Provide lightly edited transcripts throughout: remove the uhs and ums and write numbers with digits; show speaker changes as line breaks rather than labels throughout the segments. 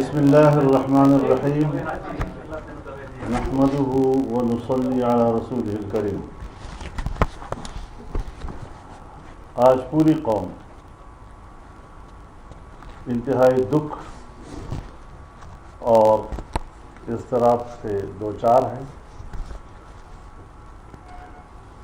بسم اللہ الرحمن الرحیم نحمده ونصلی علی رسولہ الکریم۔ آج پوری قوم انتہائی دکھ اور اضطراب سے دوچار ہے۔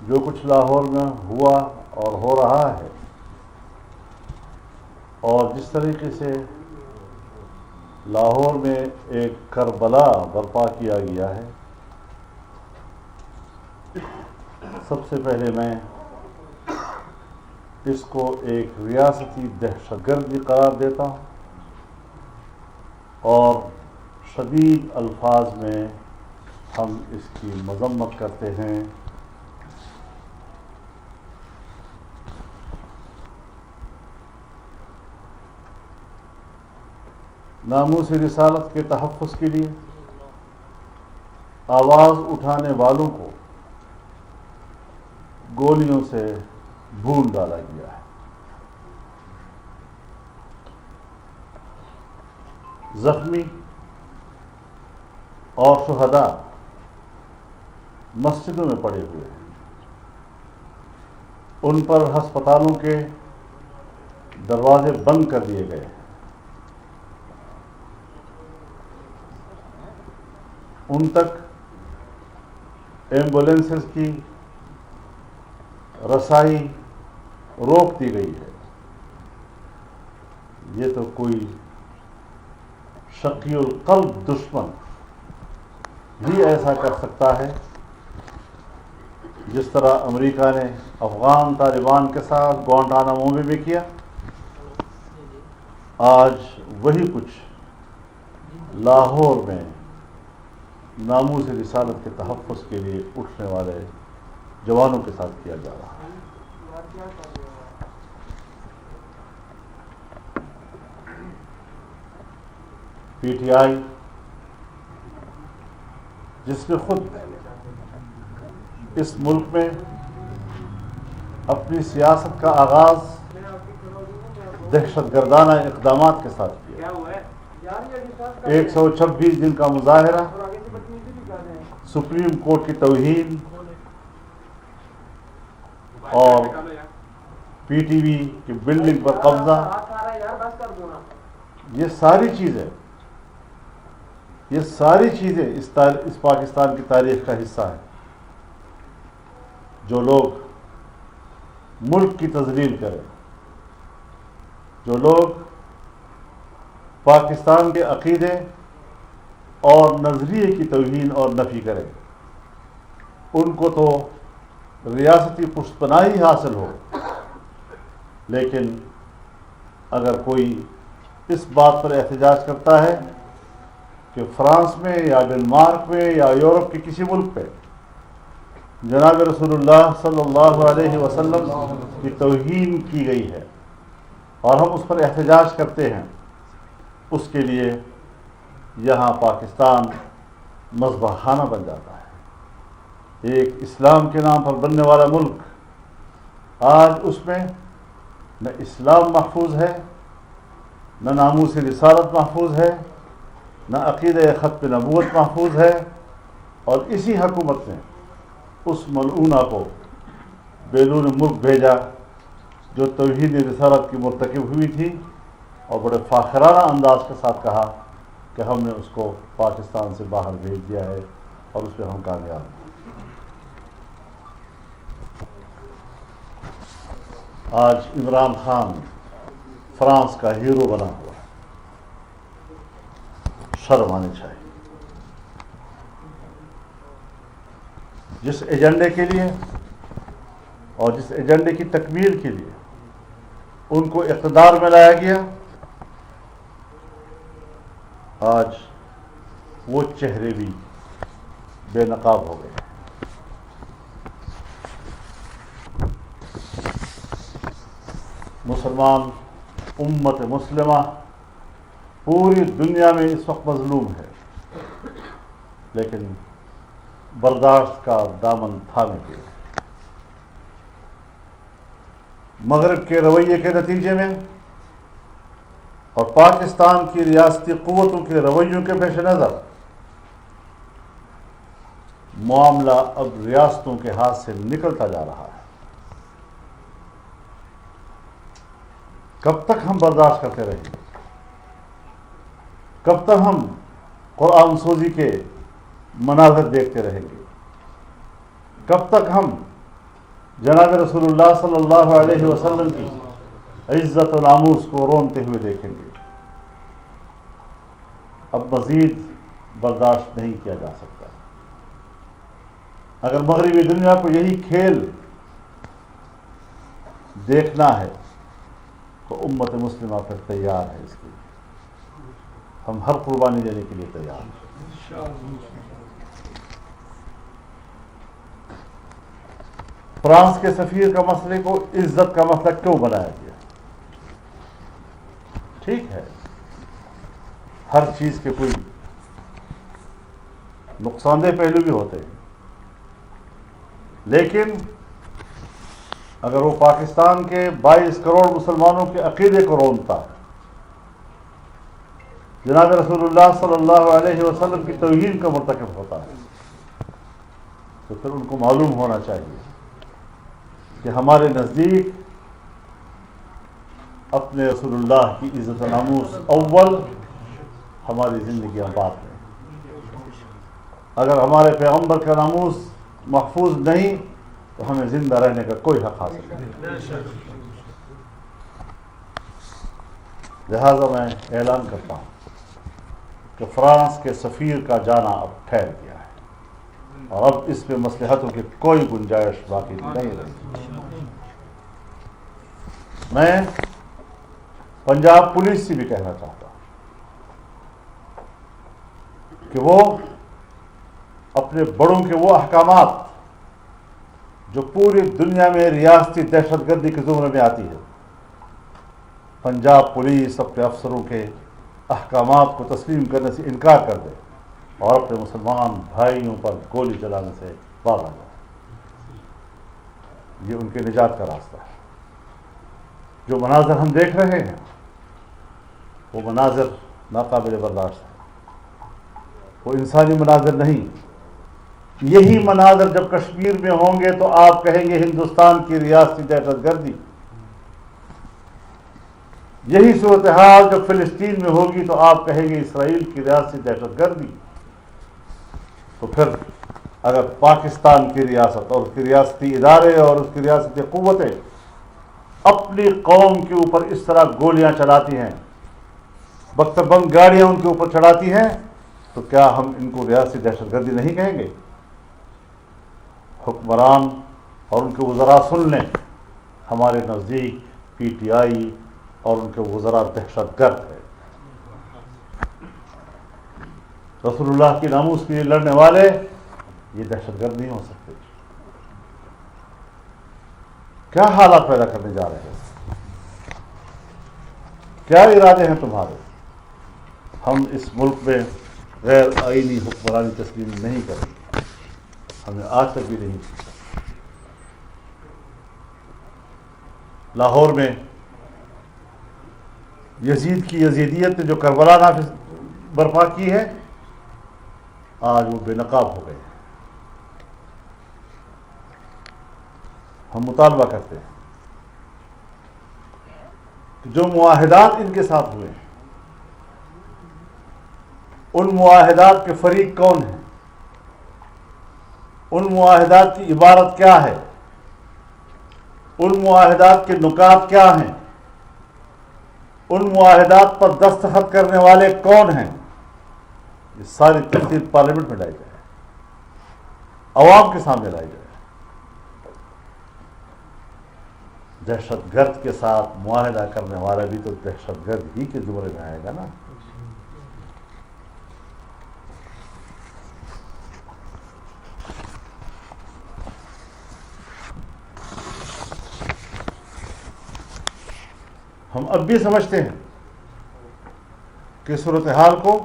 جو کچھ لاہور میں ہوا اور ہو رہا ہے، اور جس طریقے سے لاہور میں ایک کربلا برپا کیا گیا ہے، سب سے پہلے میں اس کو ایک ریاستی دہشت گردی قرار دیتا ہوں اور شدید الفاظ میں ہم اس کی مذمت کرتے ہیں۔ ناموس رسالت کے تحفظ کے لیے آواز اٹھانے والوں کو گولیوں سے بھون ڈالا گیا ہے۔ زخمی اور شہداء مسجدوں میں پڑے ہوئے ہیں، ان پر ہسپتالوں کے دروازے بند کر دیے گئے ہیں۔ ان تک ایمبولینسز کی رسائی روک دی گئی ہے۔ یہ تو کوئی شقی القلب دشمن ہی ایسا کر سکتا ہے، جس طرح امریکہ نے افغان طالبان کے ساتھ گوانٹانامو میں بھی کیا۔ آج وہی کچھ لاہور میں ناموس رسالت کے تحفظ کے لیے اٹھنے والے جوانوں کے ساتھ کیا جا رہا ہے۔ پی ٹی آئی، جس نے خود اس ملک میں اپنی سیاست کا آغاز دہشت گردانہ اقدامات کے ساتھ کیا، 126 دن کا مظاہرہ، سپریم کورٹ کی توہین اور پی ٹی وی کی بلڈنگ پر قبضہ، یہ ساری چیزیں اس پاکستان کی تاریخ کا حصہ ہیں۔ جو لوگ ملک کی تذلیل کریں، جو لوگ پاکستان کے عقیدے اور نظریے کی توہین اور نفی کریں، ان کو تو ریاستی پشت پناہی حاصل ہو، لیکن اگر کوئی اس بات پر احتجاج کرتا ہے کہ فرانس میں یا ڈنمارک میں یا یورپ کے کسی ملک پہ جناب رسول اللہ صلی اللہ علیہ وسلم کی توہین کی گئی ہے اور ہم اس پر احتجاج کرتے ہیں، اس کے لیے یہاں پاکستان مذبح خانہ بن جاتا ہے۔ ایک اسلام کے نام پر بننے والا ملک، آج اس میں نہ اسلام محفوظ ہے، نہ ناموس رسالت محفوظ ہے، نہ عقیدہ ختم نبوت محفوظ ہے، اور اسی حکومت نے اس ملعونہ کو بیرون ملک بھیجا جو توہین رسالت کی مرتکب ہوئی تھی، اور بڑے فاخرانہ انداز کے ساتھ کہا کہ ہم نے اس کو پاکستان سے باہر بھیج دیا ہے اور اس پہ ہم کامیاب ہیں۔ آج عمران خان فرانس کا ہیرو بنا ہوا ہے، شرم آنی چاہیے۔ جس ایجنڈے کے لیے اور جس ایجنڈے کی تکمیل کے لیے ان کو اقتدار میں لایا گیا، آج وہ چہرے بھی بے نقاب ہو گئے۔ مسلمان امت مسلمہ پوری دنیا میں اس وقت مظلوم ہے، لیکن برداشت کا دامن تھامے ہوئے۔ مغرب کے رویے کے نتیجے میں اور پاکستان کی ریاستی قوتوں کے رویوں کے پیش نظر معاملہ اب ریاستوں کے ہاتھ سے نکلتا جا رہا ہے۔ کب تک ہم برداشت کرتے رہیں گے؟ کب تک ہم قرآن سوزی کے مناظر دیکھتے رہیں گے؟ کب تک ہم جناب رسول اللہ صلی اللہ علیہ وسلم کی عزت و ناموس کو رونتے ہوئے دیکھیں گے؟ اب مزید برداشت نہیں کیا جا سکتا۔ اگر مغربی دنیا کو یہی کھیل دیکھنا ہے تو امت مسلمہ پھر تیار ہے، اس کے لیے ہم ہر قربانی دینے کے لیے تیار ہیں۔ فرانس کے سفیر کا مسئلے کو عزت کا مسئلہ کیوں بنایا گیا؟ ٹھیک ہے، ہر چیز کے کوئی نقصان دہ پہلو بھی ہوتے ہیں، لیکن اگر وہ پاکستان کے 22 کروڑ مسلمانوں کے عقیدے کو رونتا ہے، جناب رسول اللہ صلی اللہ علیہ وسلم کی توہین کا مرتکب ہوتا ہے، تو پھر ان کو معلوم ہونا چاہیے کہ ہمارے نزدیک اپنے رسول اللہ کی عزت و ناموس اول، ہماری زندگیاں بات ہے۔ اگر ہمارے پیغمبر کا ناموس محفوظ نہیں تو ہمیں زندہ رہنے کا کوئی حق حاصل نہیں۔ لہذا میں اعلان کرتا ہوں کہ فرانس کے سفیر کا جانا اب ٹھہر گیا ہے، اور اب اس میں مصلحتوں کی کوئی گنجائش باقی نہیں رہی۔ میں پنجاب پولیس سے بھی کہنا چاہتا ہوں کہ وہ اپنے بڑوں کے وہ احکامات جو پوری دنیا میں ریاستی دہشت گردی کے زمرے میں آتی ہے، پنجاب پولیس اپنے افسروں کے احکامات کو تسلیم کرنے سے انکار کر دے اور اپنے مسلمان بھائیوں پر گولی چلانے سے باز آ جائے۔ یہ ان کے نجات کا راستہ ہے۔ جو مناظر ہم دیکھ رہے ہیں وہ مناظر ناقابل برداشت ہے، وہ انسانی مناظر نہیں۔ یہی مناظر جب کشمیر میں ہوں گے تو آپ کہیں گے ہندوستان کی ریاستی دہشت گردی۔ یہی صورتحال جب فلسطین میں ہوگی تو آپ کہیں گے اسرائیل کی ریاستی دہشت گردی۔ تو پھر اگر پاکستان کی ریاست اور اس کی ریاستی ادارے اور اس کی ریاستی قوتیں اپنی قوم کے اوپر اس طرح گولیاں چلاتی ہیں، بختر بند گاڑیاں ان کے اوپر چڑھاتی ہیں، تو کیا ہم ان کو ریاستی دہشت گردی نہیں کہیں گے؟ حکمران اور ان کے وزراء سن لیں، ہمارے نزدیک پی ٹی آئی اور ان کے وزراء دہشت گرد ہے۔ رسول اللہ کی ناموس کے لیے لڑنے والے یہ دہشت گرد نہیں ہو سکتے۔ کیا حالات پیدا کرنے جا رہے ہیں؟ کیا ارادے ہیں تمہارے؟ ہم اس ملک میں غیر آئینی حکمرانی تسلیم نہیں کریں گے، ہم نے آج تک بھی نہیں کی۔ لاہور میں یزید کی یزیدیت نے جو کربلا نافذ برپا کی ہے، آج وہ بے نقاب ہو گئے ہیں۔ ہم مطالبہ کرتے ہیں کہ جو معاہدات ان کے ساتھ ہوئے ہیں، ان معاہدات کے فریق کون ہیں؟ ان معاہدات کی عبارت کیا ہے؟ ان معاہدات کے نکات کیا ہیں؟ ان معاہدات پر دستخط کرنے والے کون ہیں؟ یہ ساری تفصیل پارلیمنٹ میں لائی جائے، عوام کے سامنے لائی جائے۔ دہشت گرد کے ساتھ معاہدہ کرنے والا بھی تو دہشت گرد ہی کے زمرے میں آئے گا نا۔ ہم اب بھی سمجھتے ہیں کہ صورتحال کو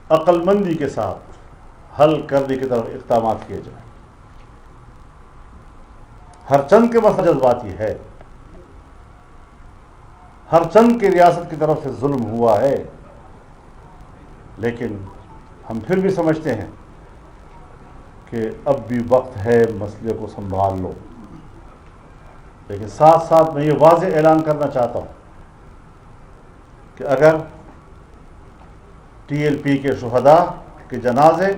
عقل مندی کے ساتھ حل کرنے کی طرف اقدامات کیے جائیں۔ ہر چند کے مسئلہ جذباتی ہے، ہر چند کی ریاست کی طرف سے ظلم ہوا ہے، لیکن ہم پھر بھی سمجھتے ہیں کہ اب بھی وقت ہے مسئلے کو سنبھال لو. لیکن ساتھ ساتھ میں یہ واضح اعلان کرنا چاہتا ہوں کہ اگر ٹی ایل پی کے شہداء کے جنازے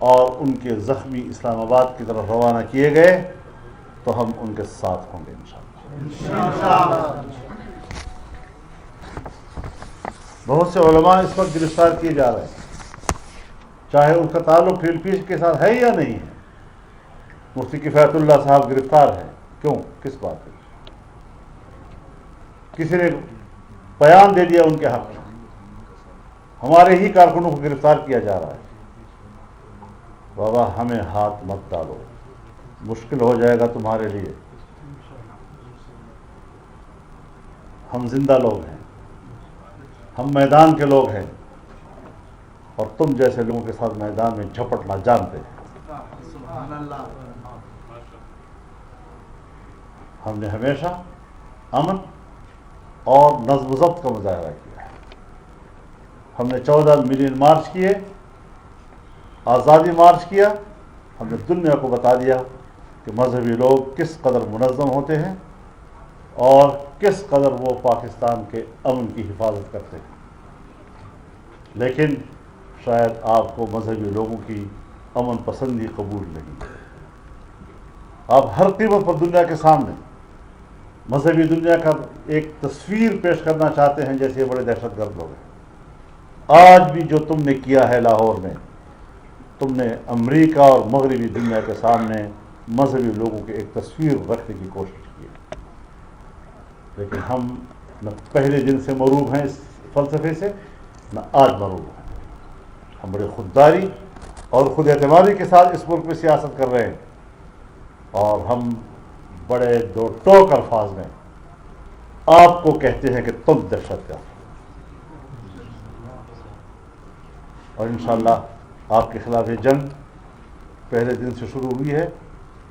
اور ان کے زخمی اسلام آباد کی طرف روانہ کیے گئے تو ہم ان کے ساتھ ہوں گے انشاءاللہ. بہت سے علماء اس وقت گرفتار کیے جا رہے ہیں، چاہے ان کا تعلق ٹی ایل پی کے ساتھ ہے یا نہیں ہے. مفتی کفایت اللہ صاحب گرفتار ہیں، کیوں؟ کس بات پہ؟ کسی نے بیان دے دیا ان کے حق میں، ہمارے ہی کارکنوں کو گرفتار کیا جا رہا ہے. بابا ہمیں ہاتھ مت ڈالو، مشکل ہو جائے گا تمہارے لیے. ہم زندہ لوگ ہیں، ہم میدان کے لوگ ہیں، اور تم جیسے لوگوں کے ساتھ میدان میں جھپٹنا جانتے ہیں. ہم نے ہمیشہ امن اور نظم و ضبط کا مظاہرہ کیا ہے. ہم نے 14 ملین مارچ کیے، آزادی مارچ کیا. ہم نے دنیا کو بتا دیا کہ مذہبی لوگ کس قدر منظم ہوتے ہیں اور کس قدر وہ پاکستان کے امن کی حفاظت کرتے ہیں. لیکن شاید آپ کو مذہبی لوگوں کی امن پسندی قبول نہیں ہے. آپ ہر قیمت پر دنیا کے سامنے مذہبی دنیا کا ایک تصویر پیش کرنا چاہتے ہیں جیسے یہ بڑے دہشت گرد لوگ ہیں. آج بھی جو تم نے کیا ہے لاہور میں، تم نے امریکہ اور مغربی دنیا کے سامنے مذہبی لوگوں کی ایک تصویر رکھنے کی کوشش کی ہے. لیکن ہم نہ پہلے دن سے مروب ہیں اس فلسفے سے، نہ آج مروب ہیں. ہم بڑے خودداری اور خود اعتمادی کے ساتھ اس ملک میں سیاست کر رہے ہیں، اور ہم بڑے دو ٹوک الفاظ میں آپ کو کہتے ہیں کہ تم دہشت گرد. اور انشاءاللہ آپ کے خلاف یہ جنگ پہلے دن سے شروع ہوئی ہے،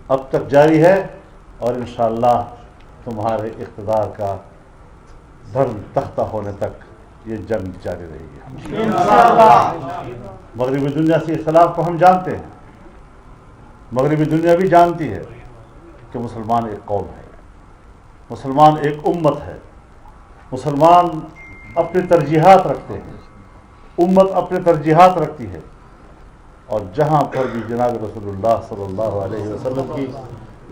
اب تک جاری ہے، اور انشاءاللہ تمہارے اقتدار کا دھرم تختہ ہونے تک یہ جنگ جاری رہے گی انشاءاللہ. مغربی دنیا سے اختلاف کو ہم جانتے ہیں، مغربی دنیا بھی جانتی ہے کہ مسلمان ایک قوم ہے، مسلمان ایک امت ہے. مسلمان اپنی ترجیحات رکھتے ہیں، امت اپنے ترجیحات رکھتی ہے. اور جہاں پر بھی جناب رسول اللہ صلی اللہ علیہ وسلم کی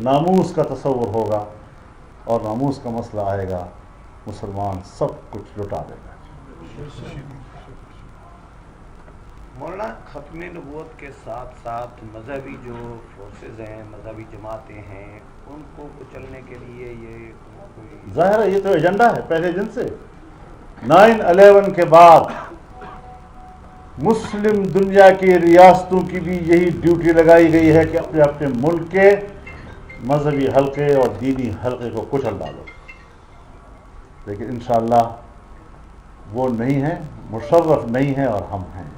ناموس کا تصور ہوگا اور ناموس کا مسئلہ آئے گا، مسلمان سب کچھ لٹا دے گا.
مولانا، ختم نبوت کے ساتھ ساتھ مذہبی جو فورسز ہیں، مذہبی جماعتیں ہیں، ان کو کچلنے کے لیے یہ کوئی
ظاہر ہے، یہ تو ایجنڈا ہے پہلے دن سے. 9/11 کے بعد مسلم دنیا کی ریاستوں کی بھی یہی ڈیوٹی لگائی گئی ہے کہ اپنے اپنے ملک کے مذہبی حلقے اور دینی حلقے کو کچل ڈالو. لیکن انشاءاللہ وہ نہیں ہے، مشرف نہیں ہے، اور ہم ہیں.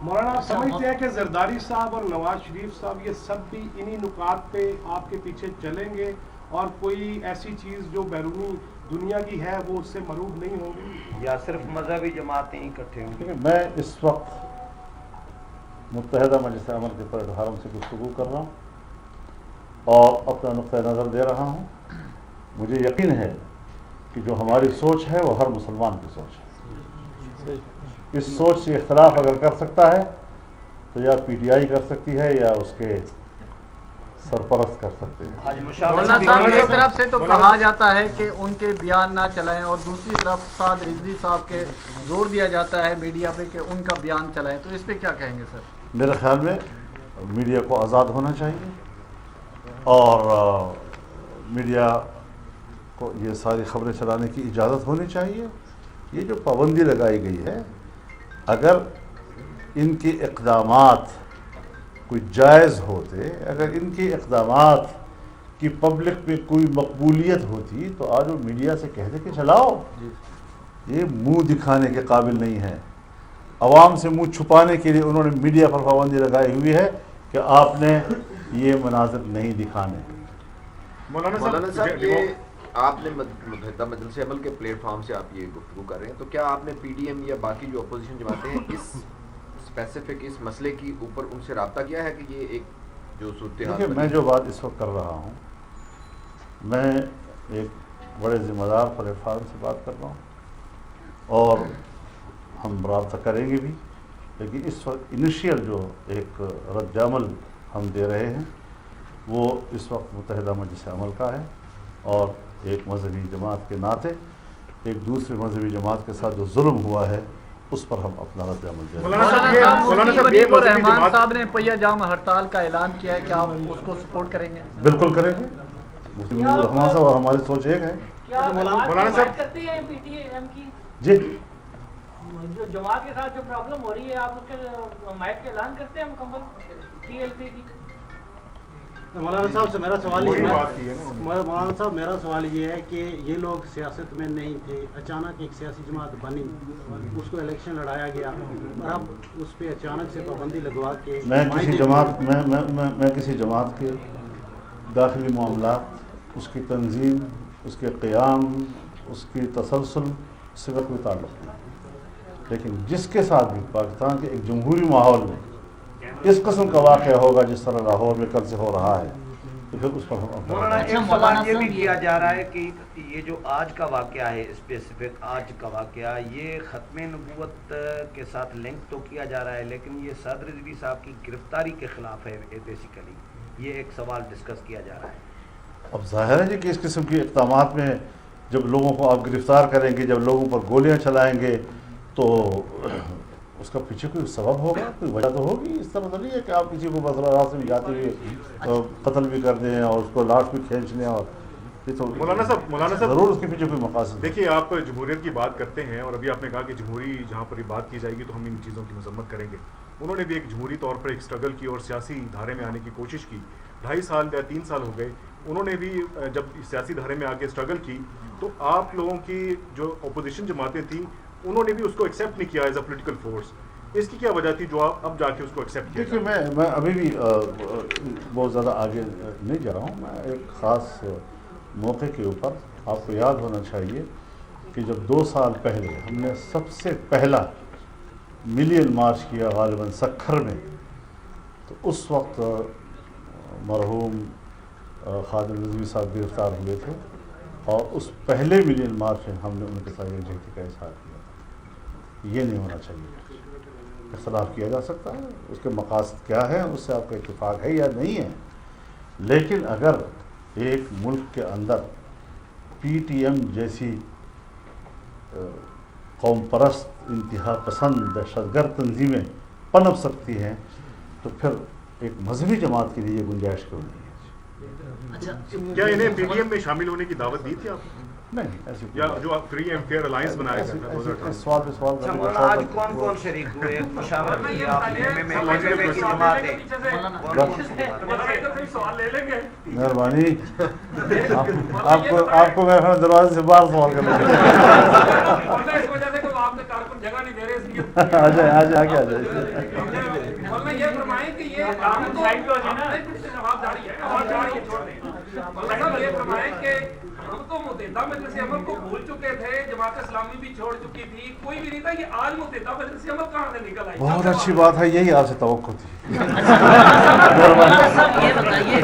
مولانا، آپ سمجھتے ہیں کہ زرداری صاحب اور نواز شریف صاحب یہ سب بھی انہی نکات پہ آپ کے پیچھے چلیں گے، اور کوئی ایسی چیز جو بیرونی دنیا کی ہے وہ اس سے مروب نہیں ہوگی،
یا صرف مذہبی جماعتیں اکٹھے ہوں گی؟
میں اس وقت متحدہ مجلس امن کے پلیٹ فارم سے گفتگو کر رہا ہوں اور اپنا نقطۂ نظر دے رہا ہوں. مجھے یقین ہے کہ جو ہماری سوچ ہے وہ ہر مسلمان کی سوچ ہے. اس سوچ سے اختلاف اگر کر سکتا ہے تو یا پی ٹی آئی کر سکتی ہے یا اس کے سرپرست کر سکتے ہیں.
مولانا صاحب، ایک طرف سے تو کہا جاتا ہے کہ ان کے بیان نہ چلائیں، اور دوسری طرف سعد رضوی صاحب کے زور دیا جاتا ہے میڈیا پہ کہ ان کا بیان چلائیں، تو اس پہ کیا کہیں گے سر؟
میرے خیال میں میڈیا کو آزاد ہونا چاہیے، اور میڈیا کو یہ ساری خبریں چلانے کی اجازت ہونی چاہیے. یہ جو پابندی لگائی گئی ہے، اگر ان کے اقدامات کوئی جائز ہوتے، اگر ان کے اقدامات کی پبلک میں کوئی مقبولیت ہوتی تو آج وہ میڈیا سے کہتے کہ چلاؤ. یہ منہ دکھانے کے قابل نہیں ہے. عوام سے منہ چھپانے کے لیے انہوں نے میڈیا پر پابندی لگائی ہوئی ہے کہ آپ نے یہ مناظر نہیں دکھانے.
مولانا صاحب، آپ نے متحدہ مجلس عمل کے پلیٹ فارم سے آپ یہ گفتگو کر رہے ہیں، تو کیا آپ نے پی ڈی ایم یا باقی جو اپوزیشن جماعتیں ہیں اس اسپیسیفک اس مسئلے کی اوپر ان سے رابطہ کیا ہے کہ یہ ایک جو صورتحال؟
دیکھیے، میں جو بات اس وقت کر رہا ہوں، میں ایک بڑے ذمہ دار پلیٹ فارم سے بات کر رہا ہوں اور ہم رابطہ کریں گے بھی، لیکن اس وقت انیشیل جو ایک رد عمل ہم دے رہے ہیں وہ اس وقت متحدہ مجلس عمل کا ہے، اور ایک مذہبی جماعت کے ناطے ایک دوسرے مذہبی جماعت کے ساتھ جو ظلم ہوا ہے اس پر ہم اپنا رد عمل دے رہے ہیں۔
مولانا رحمان صاحب نے پہیہ جام ہڑتال کا اعلان کیا ہے کہ آپ اس کو سپورٹ کریں گے؟
بالکل کریں گے، مفتی رحمان صاحب اور ہماری سوچ ایک ہے۔
مولانا صاحب کرتے ہیں پی ٹی ایم کی
جی،
جو جماعت کے ساتھ جو پرابلم ہو رہی ہے آپ اس کے حمایت کا اعلان کرتے ہیں مکمل ٹی ایل پی کی؟
مولانا صاحب سے میرا سوال یہ ہے، مولانا صاحب میرا سوال یہ ہے کہ یہ لوگ سیاست میں نہیں تھے، اچانک ایک سیاسی جماعت بنی، اس کو الیکشن لڑایا گیا اور اب اس پہ اچانک سے پابندی لگوا کے
میں کسی جماعت کے داخلی معاملات، اس کی تنظیم، اس کے قیام، اس کی تسلسل سے کوئی تعلق نہیں، لیکن جس کے ساتھ بھی پاکستان کے ایک جمہوری ماحول میں اس قسم کا واقعہ ہوگا جس طرح لاہور میں کل سے ہو رہا ہے تو پھر اس پر ہم
مولانا ایک سوال یہ بھی کیا جا رہا ہے کہ یہ جو آج کا واقعہ ہے، اسپیسیفک آج کا واقعہ، یہ ختم نبوت کے ساتھ لنک تو کیا جا رہا ہے، لیکن یہ سعد رضوی صاحب کی گرفتاری کے خلاف ہے بیسیکلی، یہ ایک سوال ڈسکس کیا جا رہا ہے۔
اب ظاہر ہے جی کہ اس قسم کے اقدامات میں جب لوگوں کو آپ گرفتار کریں گے، جب لوگوں پر گولیاں چلائیں گے تو اس کا پیچھے کوئی سبب ہوگا، کوئی وجہ تو ہوگی۔ اس طرح تو نہیں ہے کہ آپ کسی کو مسئلہ راست میں جاتے ہوئے قتل بھی کر دیں اور اس کو لاش بھی کھینچ لیں، اور یہ تو
مولانا صاحب
ضرور اس کے پیچھے کوئی مقاصد۔
دیکھیے، آپ جمہوریت کی بات کرتے ہیں اور ابھی آپ نے کہا کہ جمہوری جہاں پر بات کی جائے گی تو ہم ان چیزوں کی مذمت کریں گے۔ انہوں نے بھی ایک جمہوری طور پر ایک اسٹرگل کی اور سیاسی دھارے میں آنے کی کوشش کی، 2.5 سال یا 3 سال ہو گئے۔ انہوں نے بھی جب سیاسی دھارے میں آ کے اسٹرگل کی تو آپ لوگوں کی جو اپوزیشن جماعتیں تھیں انہوں نے بھی اس کو ایکسیپٹ نہیں کیا ایز اے پولیٹیکل فورس۔ اس کی کیا وجہ تھی جو آپ اب جا کے اس کو ایکسیپٹ کیا؟
دیکھیے، میں ابھی بھی بہت زیادہ آگے نہیں جا رہا ہوں۔ میں ایک خاص موقع کے اوپر، آپ کو یاد ہونا چاہیے کہ جب 2 سال پہلے ہم نے سب سے پہلا ملین مارچ کیا غالباً سکھر میں، تو اس وقت مرحوم خادم رضوی صاحب گرفتار ہوئے تھے، اور اس پہلے ملین مارچ میں ہم نے ان کے ساتھ یکجہتی کا اظہار کیا تھا۔ یہ نہیں ہونا چاہیے۔ اختلاف کیا جا سکتا ہے، اس کے مقاصد کیا ہے، اس سے آپ کا اتفاق ہے یا نہیں ہے، لیکن اگر ایک ملک کے اندر پی ٹی ایم جیسی قوم پرست، انتہا پسند، دہشت گرد تنظیمیں پنپ سکتی ہیں تو پھر ایک مذہبی جماعت کے لیے یہ گنجائش کیوں نہیں ہے؟
کیا انہیں پی ڈی ایم میں شامل ہونے کی دعوت دی تھی آپ؟
نہیں، ایسی
یا جو آپ فری اینڈ فیئر الائنس بنایا گیا تھا 2018؟
سوال پہ سوال
اچھا مولانا، آج کون کون شریک ہوئے مشاورت کی آپ نے کی جماعتیں؟
مہربانی، آپ کو میرے خیال دروازے سے باہر سوال کرنا آ جائے آگے آ جائے۔
ہم تو متحدہ مجلس عمل کو بھول چکے تھے، جماعت اسلامی بھی چھوڑ چکی تھی، کوئی بھی نہیں تھا، یہ آج متحدہ مجلس عمل کہاں سے نکل آئی؟
بہت اچھی بات ہے، یہی آپ سے توقع تھی۔
یہ بتائیے